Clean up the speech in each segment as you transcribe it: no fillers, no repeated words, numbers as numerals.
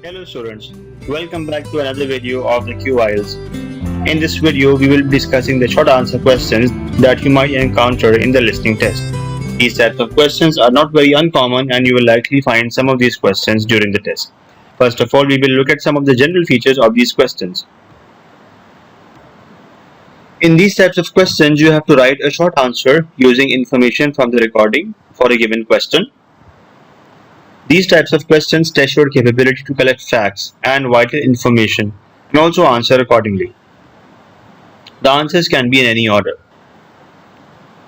Hello students, welcome back to another video of the IELTS. In this video, we will be discussing the short answer questions that you might encounter in the listening test. These types of questions are not very uncommon and you will likely find some of these questions during the test. First of all, we will look at some of the general features of these questions. In these types of questions, you have to write a short answer using information from the recording for a given question. These types of questions test your capability to collect facts and vital information and also answer accordingly. The answers can be in any order.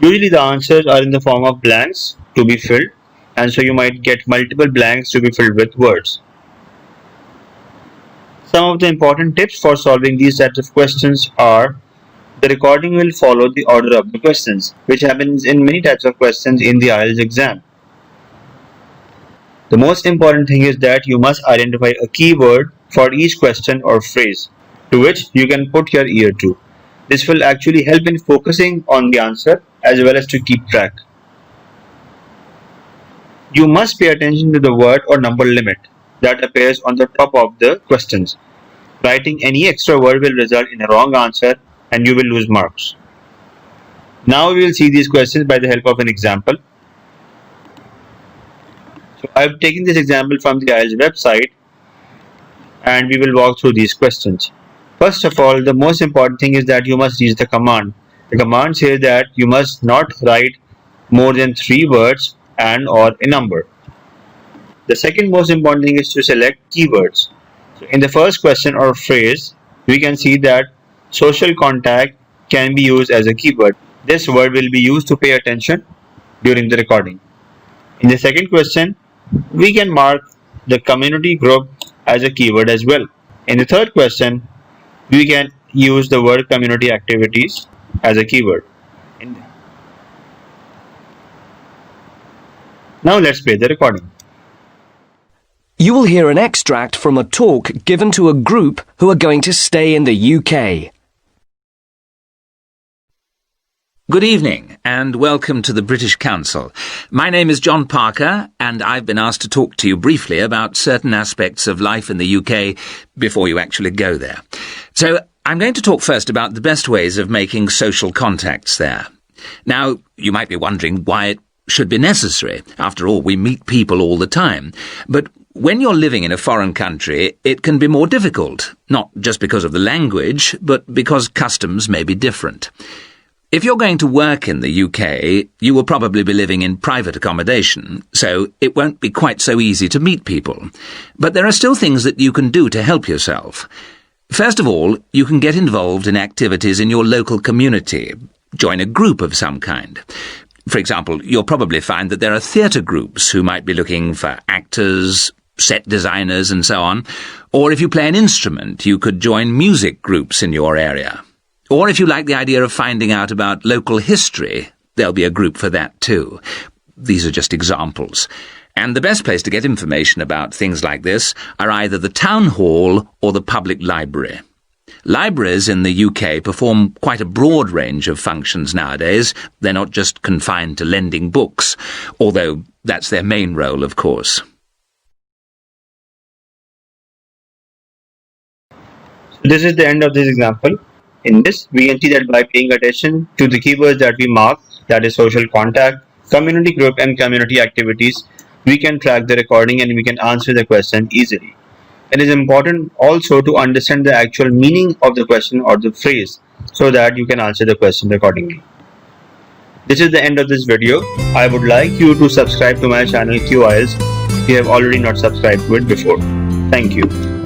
Usually the answers are in the form of blanks to be filled, and so you might get multiple blanks to be filled with words. Some of the important tips for solving these types of questions are: the recording will follow the order of the questions, which happens in many types of questions in the IELTS exam. The most important thing is that you must identify a keyword for each question or phrase to which you can put your ear to. This will actually help in focusing on the answer as well as to keep track. You must pay attention to the word or number limit that appears on the top of the questions. Writing any extra word will result in a wrong answer and you will lose marks. Now we will see these questions by the help of an example. So I've taken this example from the IELTS website and we will walk through these questions. First of all, the most important thing is that you must use the command. The command says that you must not write more than 3 words and or a number. The second most important thing is to select keywords. So in the first question or phrase, we can see that social contact can be used as a keyword. This word will be used to pay attention during the recording. In the second question, we can mark the community group as a keyword as well. In the third question, we can use the word community activities as a keyword. Now let's play the recording. You will hear an extract from a talk given to a group who are going to stay in the UK. Good evening and welcome to the British Council. My name is John Parker and I've been asked to talk to you briefly about certain aspects of life in the UK before you actually go there. So I'm going to talk first about the best ways of making social contacts there. Now, you might be wondering why it should be necessary. After all, we meet people all the time. But when you're living in a foreign country, it can be more difficult, not just because of the language, but because customs may be different. If you're going to work in the UK, you will probably be living in private accommodation, so it won't be quite so easy to meet people. But there are still things that you can do to help yourself. First of all, you can get involved in activities in your local community. Join a group of some kind. For example, you'll probably find that there are theatre groups who might be looking for actors, set designers and so on. Or if you play an instrument, you could join music groups in your area. Or if you like the idea of finding out about local history, there'll be a group for that too. These are just examples. And the best place to get information about things like this are either the town hall or the public library. Libraries in the UK perform quite a broad range of functions nowadays. They're not just confined to lending books, although that's their main role, of course. This is the end of this example. In this, we can see that by paying attention to the keywords that we mark, that is social contact, community group and community activities, we can track the recording and we can answer the question easily. It is important also to understand the actual meaning of the question or the phrase so that you can answer the question accordingly. This is the end of this video. I would like you to subscribe to my channel IELTS if you have already not subscribed to it before. Thank you.